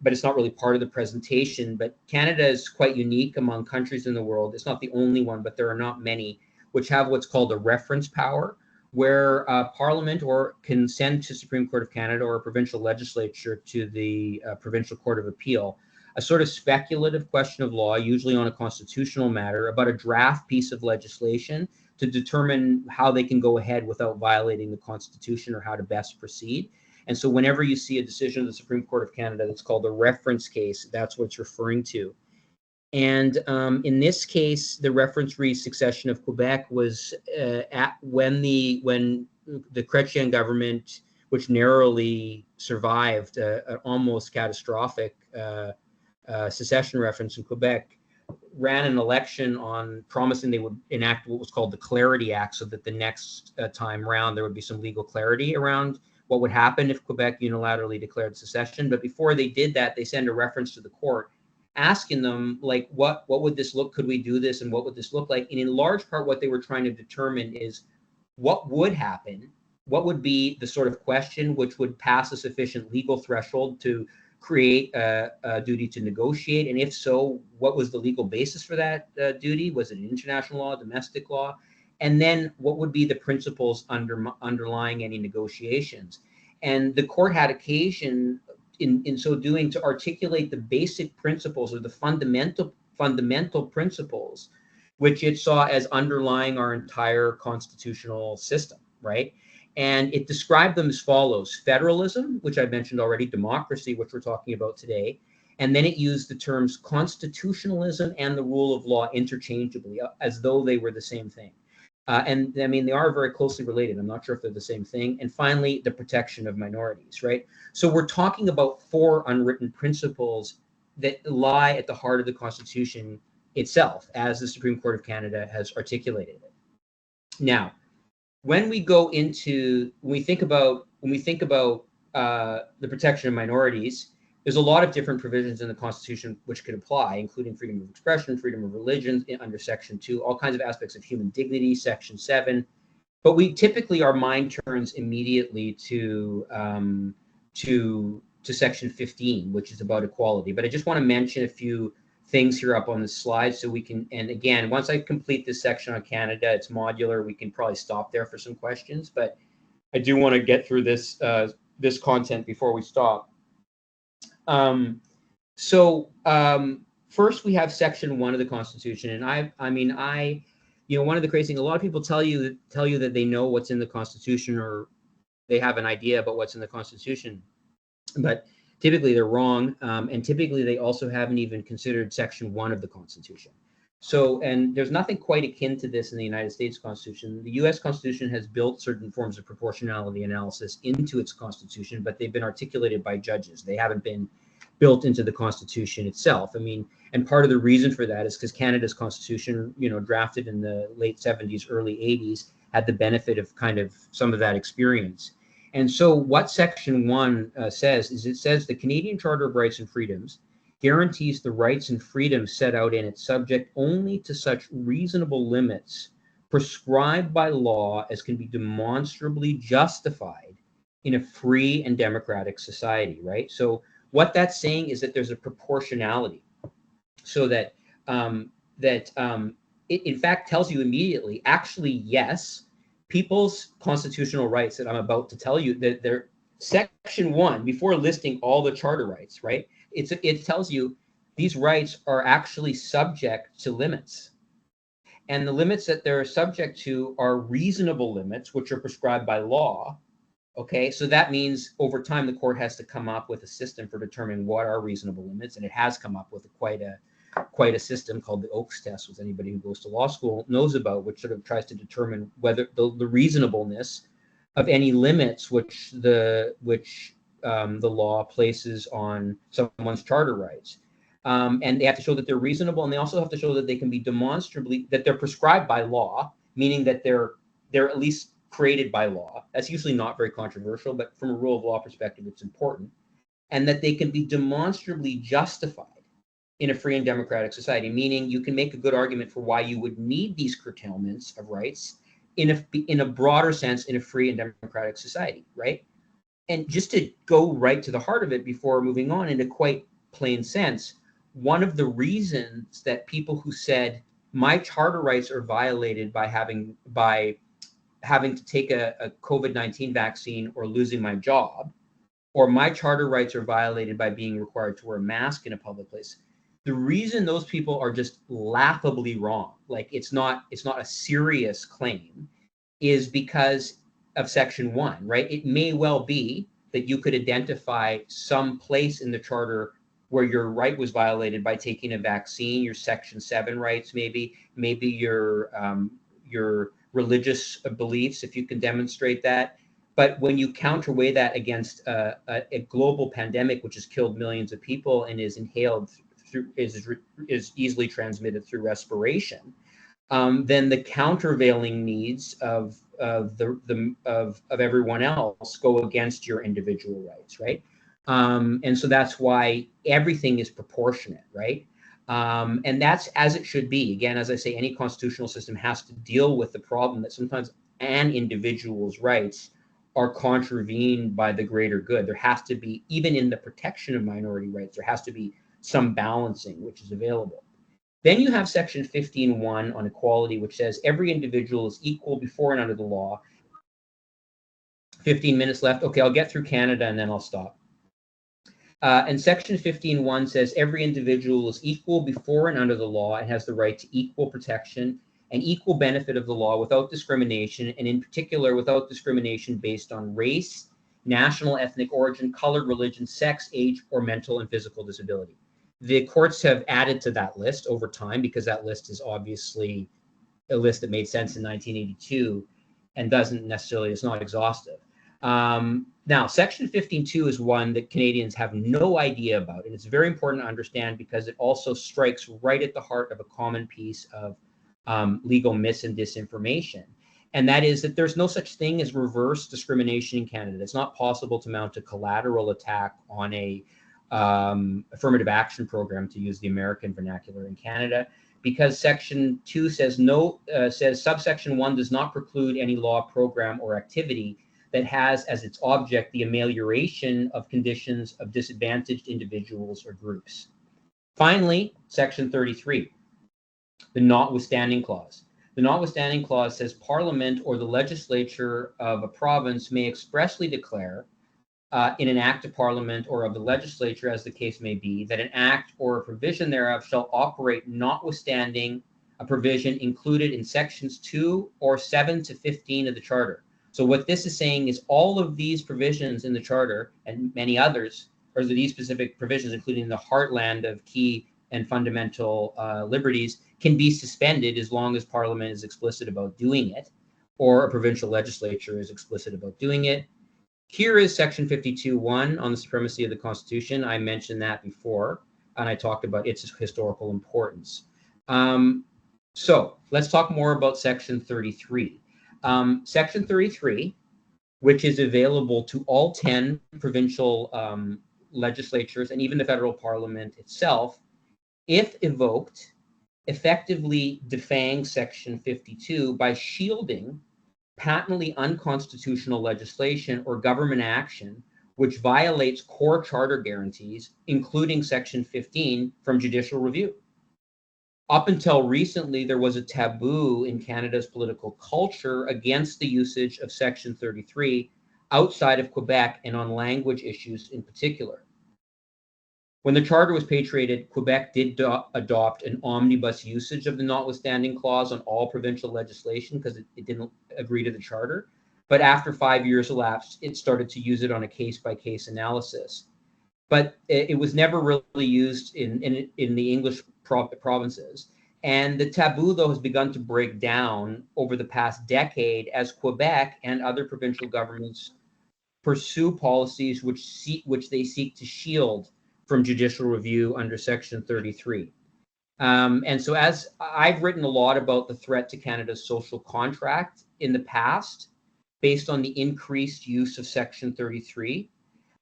But it's not really part of the presentation. But Canada is quite unique among countries in the world. It's not the only one, but there are not many which have what's called a reference power, where Parliament can send to Supreme Court of Canada or a provincial legislature to the Provincial Court of Appeal a sort of speculative question of law, usually on a constitutional matter, about a draft piece of legislation to determine how they can go ahead without violating the Constitution or how to best proceed. And so whenever you see a decision of the Supreme Court of Canada that's called a reference case, that's what it's referring to. And in this case, the reference re-succession of Quebec was when the Chrétien government, which narrowly survived an almost catastrophic secession reference in Quebec, ran an election on promising they would enact what was called the Clarity Act, so that the next time round there would be some legal clarity around what would happen if Quebec unilaterally declared secession. But before they did that, they sent a reference to the court asking them, like, what would this look, could we do this, and what would this look like? And in large part, what they were trying to determine is what would happen, what would be the sort of question which would pass a sufficient legal threshold to create a duty to negotiate, and if so, what was the legal basis for that duty? Was it international law, domestic law? And then what would be the principles underlying any negotiations? And the court had occasion in so doing to articulate the basic principles or the fundamental principles which it saw as underlying our entire constitutional system, right? And it described them as follows: federalism, which I mentioned already, democracy, which we're talking about today, and then it used the terms constitutionalism and the rule of law interchangeably, as though they were the same thing. And I mean, they are very closely related. I'm not sure if they're the same thing. And finally, the protection of minorities, right? So we're talking about four unwritten principles that lie at the heart of the Constitution itself, as the Supreme Court of Canada has articulated it. Now, when we go into, when we think about the protection of minorities, there's a lot of different provisions in the Constitution which could apply, including freedom of expression, freedom of religion under Section 2, all kinds of aspects of human dignity, Section 7. But we typically, our mind turns immediately to Section 15, which is about equality. But I just want to mention a few things here up on the slide so we can, and again, once I complete this section on Canada, it's modular. We can probably stop there for some questions, but I do want to get through this this content before we stop. First we have Section 1 of the Constitution, and I you know, one of the crazy things, a lot of people tell you that they know what's in the Constitution, or they have an idea about what's in the Constitution, but typically they're wrong, and typically they also haven't even considered Section 1 of the Constitution. So, and there's nothing quite akin to this in the United States Constitution. The US Constitution has built certain forms of proportionality analysis into its Constitution, but they've been articulated by judges. They haven't been built into the Constitution itself. I mean, and part of the reason for that is because Canada's Constitution, you know, drafted in the late 70s, early 80s, had the benefit of kind of some of that experience. And so what Section 1 says is, it says the Canadian Charter of Rights and Freedoms guarantees the rights and freedoms set out in it, subject only to such reasonable limits prescribed by law as can be demonstrably justified in a free and democratic society, right? So what that's saying is that there's a proportionality, so that it in fact tells you immediately, actually, yes, people's constitutional rights that I'm about to tell you, that they're Section 1, before listing all the charter rights, right? It tells you these rights are actually subject to limits. And the limits that they're subject to are reasonable limits, which are prescribed by law. Okay, so that means over time, the court has to come up with a system for determining what are reasonable limits. And it has come up with quite a system called the Oakes test, which anybody who goes to law school knows about, which sort of tries to determine whether the reasonableness of any limits which the law places on someone's charter rights. And they have to show that they're reasonable, and they also have to show that they can be demonstrably, that they're prescribed by law, meaning that they're at least created by law. That's usually not very controversial, but from a rule of law perspective, it's important. And that they can be demonstrably justified in a free and democratic society, meaning you can make a good argument for why you would need these curtailments of rights in a broader sense in a free and democratic society, right? And just to go right to the heart of it before moving on, in a quite plain sense, one of the reasons that people who said my charter rights are violated by having to take a COVID-19 vaccine or losing my job, or my charter rights are violated by being required to wear a mask in a public place, the reason those people are just laughably wrong, like it's not a serious claim, is because of Section 1, right? It may well be that you could identify some place in the charter where your right was violated by taking a vaccine, your Section 7 rights, maybe your religious beliefs, if you can demonstrate that. But when you counterweigh that against a global pandemic, which has killed millions of people and is inhaled through, is easily transmitted through respiration, then the countervailing needs of everyone else go against your individual rights, right? And so that's why everything is proportionate, right? And that's as it should be. Again, as I say, any constitutional system has to deal with the problem that sometimes an individual's rights are contravened by the greater good. There has to be, even in the protection of minority rights, there has to be some balancing which is available. Then you have Section 15.1 on equality, which says every individual is equal before and under the law. 15 minutes left. Okay, I'll get through Canada and then I'll stop. And Section 15.1 says every individual is equal before and under the law and has the right to equal protection and equal benefit of the law without discrimination, and in particular without discrimination based on race, national, ethnic origin, color, religion, sex, age, or mental and physical disability. The courts have added to that list over time because that list is obviously a list that made sense in 1982 and doesn't necessarily, it's not exhaustive. Now, Section 15.2 is one that Canadians have no idea about, and it's very important to understand because it also strikes right at the heart of a common piece of legal mis and disinformation. And that is that there's no such thing as reverse discrimination in Canada. It's not possible to mount a collateral attack on a affirmative action program, to use the American vernacular in Canada, because Section 2 says says subsection 1 does not preclude any law, program, or activity that has as its object the amelioration of conditions of disadvantaged individuals or groups. Finally, Section 33, the notwithstanding clause. The notwithstanding clause says Parliament or the legislature of a province may expressly declare in an act of Parliament or of the legislature, as the case may be, that an act or a provision thereof shall operate notwithstanding a provision included in sections 2 or 7 to 15 of the Charter. So what this is saying is all of these provisions in the Charter and many others, or these specific provisions, including the heartland of key and fundamental liberties, can be suspended as long as Parliament is explicit about doing it, or a provincial legislature is explicit about doing it. Here is Section 52(1) on the supremacy of the Constitution. I mentioned that before, and I talked about its historical importance. So let's talk more about Section 33. Section 33, which is available to all 10 provincial legislatures and even the federal Parliament itself, if evoked, effectively defangs Section 52 by shielding patently unconstitutional legislation or government action which violates core charter guarantees, including Section 15, from judicial review. Up until recently, there was a taboo in Canada's political culture against the usage of Section 33 outside of Quebec and on language issues in particular. When the Charter was patriated, Quebec did adopt an omnibus usage of the notwithstanding clause on all provincial legislation because it didn't agree to the Charter. But after 5 years elapsed, it started to use it on a case-by-case analysis. But it was never really used in the English provinces. And the taboo, though, has begun to break down over the past decade as Quebec and other provincial governments pursue policies which they seek to shield from judicial review under Section 33. And so as I've written a lot about the threat to Canada's social contract in the past, based on the increased use of Section 33.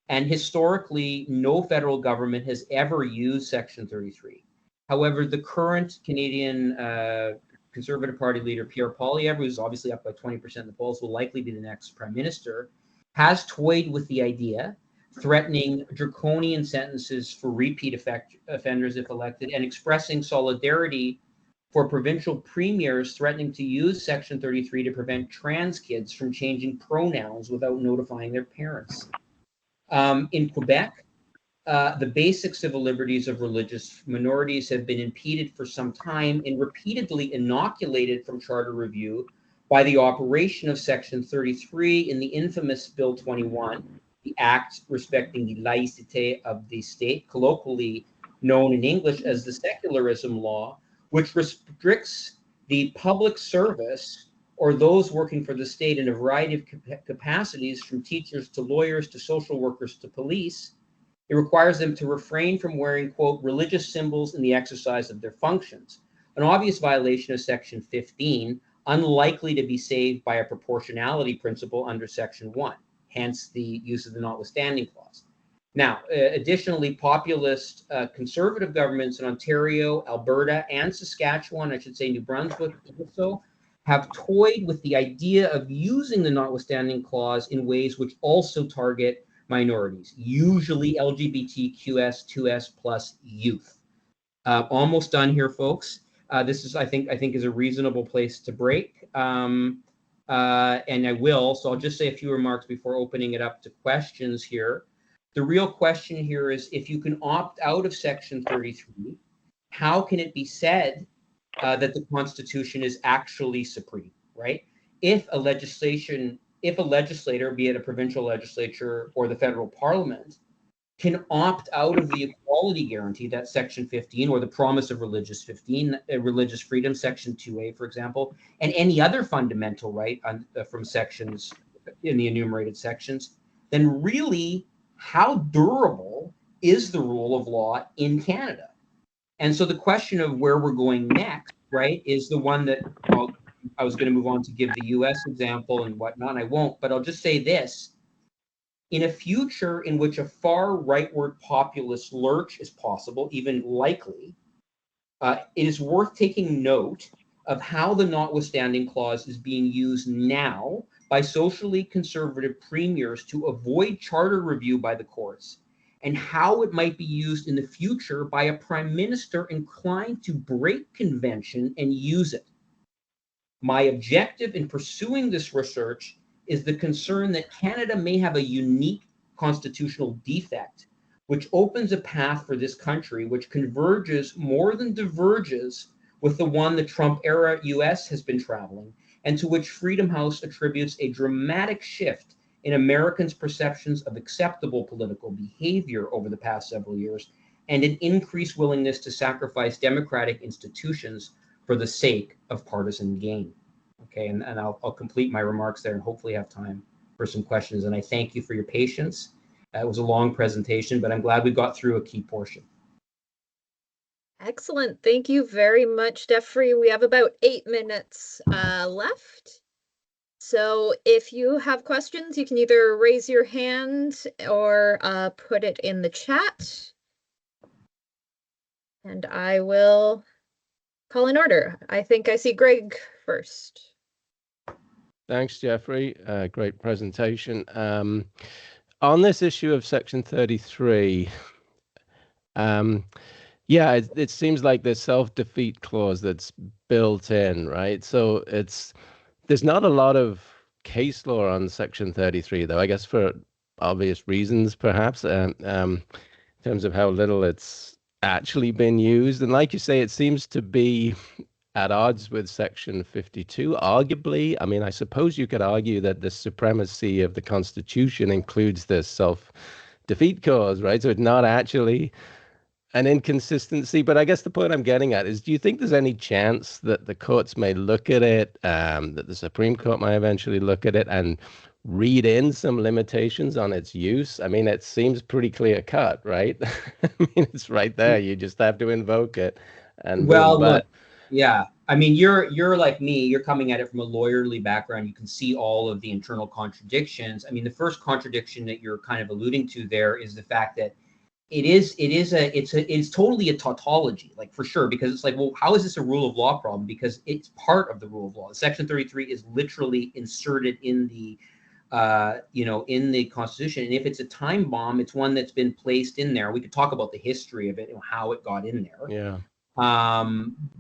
And historically, no federal government has ever used Section 33. However, the current Canadian Conservative Party leader, Pierre Poilievre, who's obviously up by 20% in the polls, will likely be the next prime minister, has toyed with the idea, threatening draconian sentences for repeat offenders if elected, and expressing solidarity for provincial premiers threatening to use Section 33 to prevent trans kids from changing pronouns without notifying their parents. In Quebec, the basic civil liberties of religious minorities have been impeded for some time and repeatedly inoculated from charter review by the operation of Section 33 in the infamous Bill 21, the Act respecting the laïcité of the state, colloquially known in English as the secularism law, which restricts the public service or those working for the state in a variety of capacities, from teachers to lawyers to social workers to police. It requires them to refrain from wearing, quote, religious symbols in the exercise of their functions, an obvious violation of Section 15, unlikely to be saved by a proportionality principle under Section 1, hence the use of the notwithstanding clause. Now, additionally, populist conservative governments in Ontario, Alberta, and Saskatchewan, I should say New Brunswick also, have toyed with the idea of using the notwithstanding clause in ways which also target minorities, usually LGBTQS2S plus youth. Almost done here, folks. This is, I think, is a reasonable place to break, and I will. So I'll just say a few remarks before opening it up to questions here. The real question here is, if you can opt out of Section 33, how can it be said that the Constitution is actually supreme, right? If a legislator, be it a provincial legislature or the federal parliament, can opt out of the equality guarantee, that Section 15, or the promise of religious freedom, Section 2A, for example, and any other fundamental right from sections in the enumerated sections, then really, how durable is the rule of law in Canada? And so the question of where we're going next, right, is the one that I was going to move on to give the US example and whatnot, and I won't, but I'll just say this. In a future in which a far rightward populist lurch is possible, even likely, it is worth taking note of how the notwithstanding clause is being used now by socially conservative premiers to avoid charter review by the courts, and how it might be used in the future by a prime minister inclined to break convention and use it. My objective in pursuing this research is the concern that Canada may have a unique constitutional defect, which opens a path for this country which converges more than diverges with the one the Trump era US has been traveling, and to which Freedom House attributes a dramatic shift in Americans' perceptions of acceptable political behavior over the past several years, and an increased willingness to sacrifice democratic institutions for the sake of partisan gain. Okay, and I'll complete my remarks there and hopefully have time for some questions. And I thank you for your patience. It was a long presentation, but I'm glad we got through a key portion. Excellent. Thank you very much, Jeffrey. We have about 8 minutes left. So if you have questions, you can either raise your hand or put it in the chat. And I will call in order. I think I see Greg first. Thanks, Jeffrey. Great presentation. On this issue of Section 33, yeah, it seems like the self-defeat clause that's built in, right? So there's not a lot of case law on Section 33, though, I guess for obvious reasons, perhaps, in terms of how little it's actually been used. And like you say, it seems to be at odds with Section 52, arguably. I mean, I suppose you could argue that the supremacy of the Constitution includes this self-defeat clause, right? So it's not actually an inconsistency. But I guess the point I'm getting at is, do you think there's any chance that the courts may look at it, that the Supreme Court might eventually look at it and read in some limitations on its use? I mean, it seems pretty clear cut, right? I mean, it's right there. You just have to invoke it. And well, boom, but look, yeah, I mean, you're like me. You're coming at it from a lawyerly background. You can see all of the internal contradictions. I mean, the first contradiction that you're kind of alluding to there is the fact that it's totally a tautology, like, for sure, because it's like, well, how is this a rule of law problem? Because it's part of the rule of law. Section 33 is literally inserted in the in the Constitution, and if it's a time bomb, it's one that's been placed in there. We could talk about the history of it and how it got in there. yeah.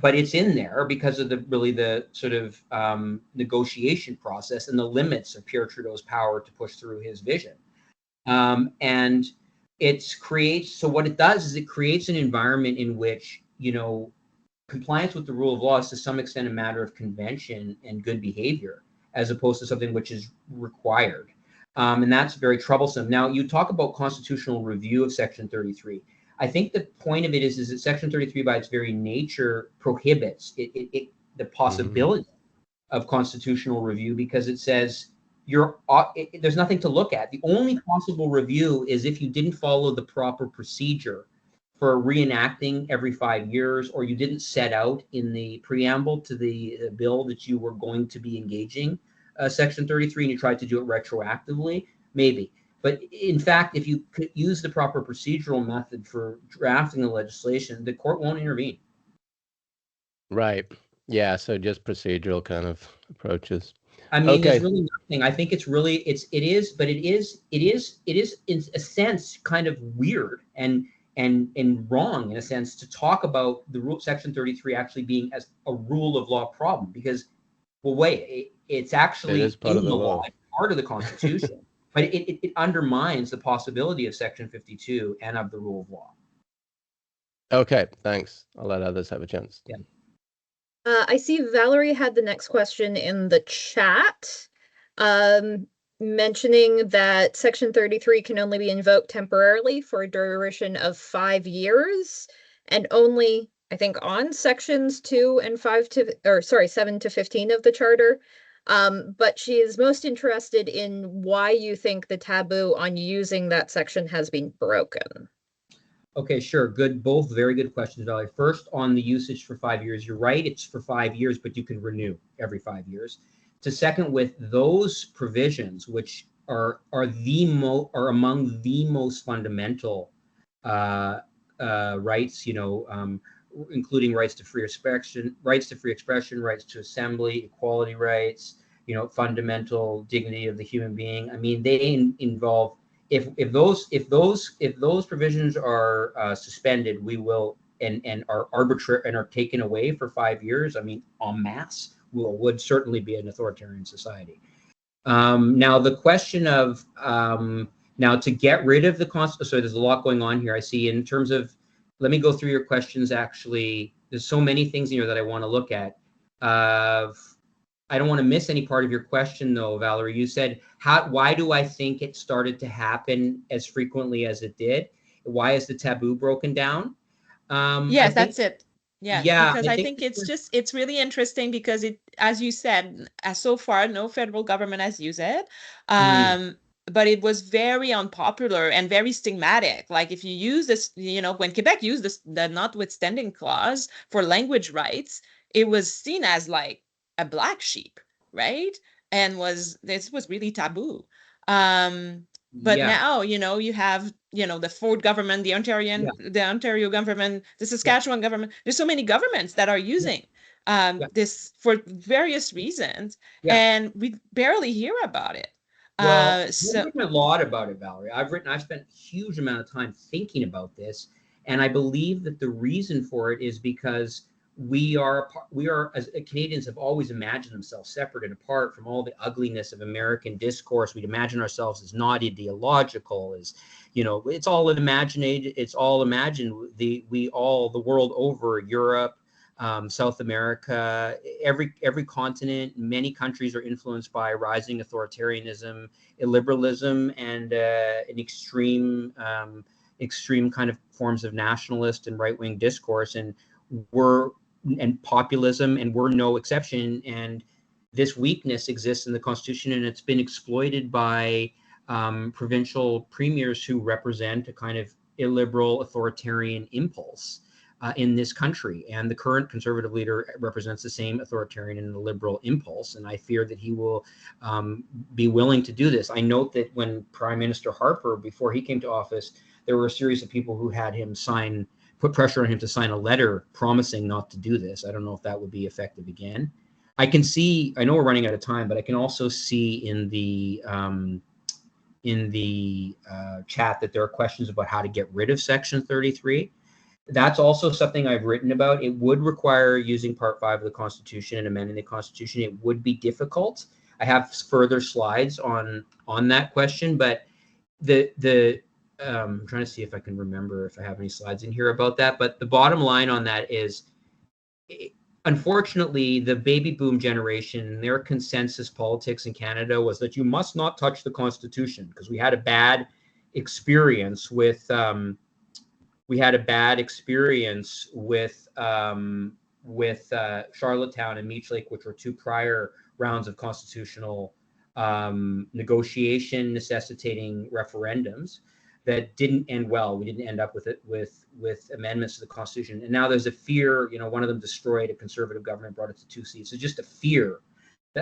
But it's in there because of the sort of negotiation process and the limits of Pierre Trudeau's power to push through his vision. And so what it does is it creates an environment in which, compliance with the rule of law is to some extent a matter of convention and good behavior, as opposed to something which is required. And that's very troublesome. Now, you talk about constitutional review of Section 33. I think the point of it is that Section 33, by its very nature, prohibits the possibility of constitutional review, because it says there's nothing to look at. The only possible review is if you didn't follow the proper procedure for reenacting every 5 years, or you didn't set out in the preamble to the bill that you were going to be engaging Section 33 and you tried to do it retroactively, maybe. But in fact, if you could use the proper procedural method for drafting the legislation, the court won't intervene. Right. Yeah. So just procedural kind of approaches. I mean, there's really nothing. I think it is in a sense kind of weird and wrong in a sense to talk about the rule Section 33 actually being as a rule of law problem, because, well, wait, it's actually part of the law, part of the Constitution. But it undermines the possibility of Section 52 and of the rule of law. Okay, thanks. I'll let others have a chance. Yeah. I see Valerie had the next question in the chat, mentioning that Section 33 can only be invoked temporarily for a duration of 5 years, and only, I think, on sections 7 to 15 of the Charter. But she is most interested in why you think the taboo on using that section has been broken. Okay, sure. Good. Both very good questions, Valerie. First, on the usage for 5 years, you're right. It's for 5 years, but you can renew every 5 years. To second, with those provisions, which are among the most fundamental rights, including rights to free expression, rights to assembly, equality rights, fundamental dignity of the human being. I mean, they involve, if those provisions are suspended, we will and are arbitrary and are taken away for 5 years. I mean, en masse, would certainly be an authoritarian society. Now the question of now to get rid of the Constitution. So there's a lot going on here. I see in terms of. Let me go through your questions. Actually, there's so many things in here that I want to look at. I don't want to miss any part of your question, though, Valerie. You said, why do I think it started to happen as frequently as it did? Why is the taboo broken down? Yes, that's it. Yes, yeah, because I think it's really interesting because it, as you said, so far no federal government has used it. But it was very unpopular and very stigmatic. Like if you use this, when Quebec used the notwithstanding clause for language rights, it was seen as like a black sheep, right? And this was really taboo. But now, you have, the Ford government, the Ontario government, the Saskatchewan government. There's so many governments that are using this for various reasons, and we barely hear about it. Well, I've written a lot about it, Valerie. I've spent a huge amount of time thinking about this, and I believe that the reason for it is because we are as Canadians have always imagined themselves separate and apart from all the ugliness of American discourse. We'd imagine ourselves as not ideological, as it's all imagined. It's all imagined. The world over, Europe, South America, every continent, many countries are influenced by rising authoritarianism, illiberalism, and an extreme kind of forms of nationalist and right-wing discourse, and populism, and we're no exception. And this weakness exists in the Constitution, and it's been exploited by provincial premiers who represent a kind of illiberal authoritarian impulse in this country. And the current Conservative leader represents the same authoritarian and liberal impulse. And I fear that he will be willing to do this. I note that when Prime Minister Harper, before he came to office, there were a series of people who had him put pressure on him to sign a letter promising not to do this. I don't know if that would be effective again. I know we're running out of time, but I can also see in the chat that there are questions about how to get rid of Section 33. That's also something I've written about. It would require using Part 5 of the Constitution and amending the Constitution. It would be difficult. I have further slides on that question, but I'm trying to see if I can remember if I have any slides in here about that. But the bottom line on that is, unfortunately, the baby boom generation, their consensus politics in Canada was that you must not touch the Constitution, because we had a bad experience with Charlottetown and Meech Lake, which were two prior rounds of constitutional negotiation necessitating referendums that didn't end well. We didn't end up with amendments to the Constitution. And now there's a fear, one of them destroyed a Conservative government, brought it to 2 seats. So just a fear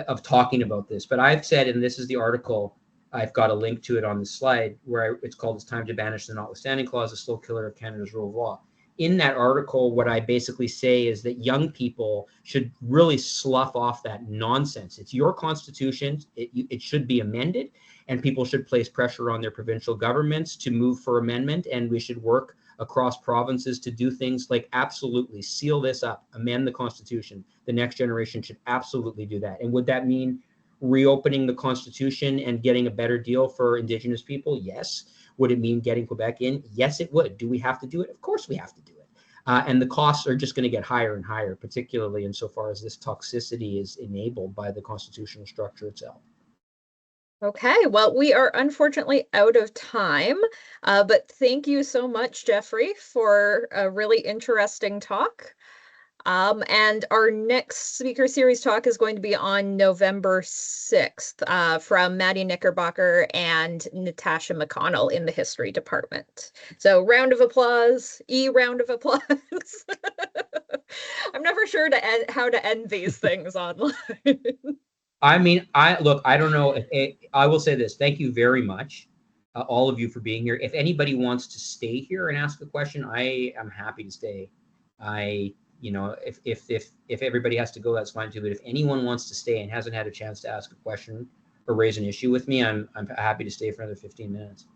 of talking about this. But I've said, and this is the article, I've got a link to it on the slide, where it's called "It's Time to Banish the Notwithstanding Clause, the Slow Killer of Canada's Rule of Law." In that article, what I basically say is that young people should really slough off that nonsense. It's your Constitution. It should be amended, and people should place pressure on their provincial governments to move for amendment, and we should work across provinces to do things like absolutely seal this up, amend the Constitution. The next generation should absolutely do that. And would that mean reopening the Constitution and getting a better deal for Indigenous people? Yes. Would it mean getting Quebec in? Yes, it would. Do we have to do it? Of course we have to do it. And the costs are just going to get higher and higher, particularly insofar as this toxicity is enabled by the constitutional structure itself. Okay, well, we are unfortunately out of time, but thank you so much, Jeffrey, for a really interesting talk. And our next speaker series talk is going to be on November 6th from Maddie Knickerbocker and Natasha McConnell in the history department. So round of applause, round of applause. I'm never sure how to end these things online. I mean, I don't know. I will say this. Thank you very much, all of you, for being here. If anybody wants to stay here and ask a question, I am happy to stay. If everybody has to go, that's fine too. But if anyone wants to stay and hasn't had a chance to ask a question or raise an issue with me, I'm happy to stay for another 15 minutes.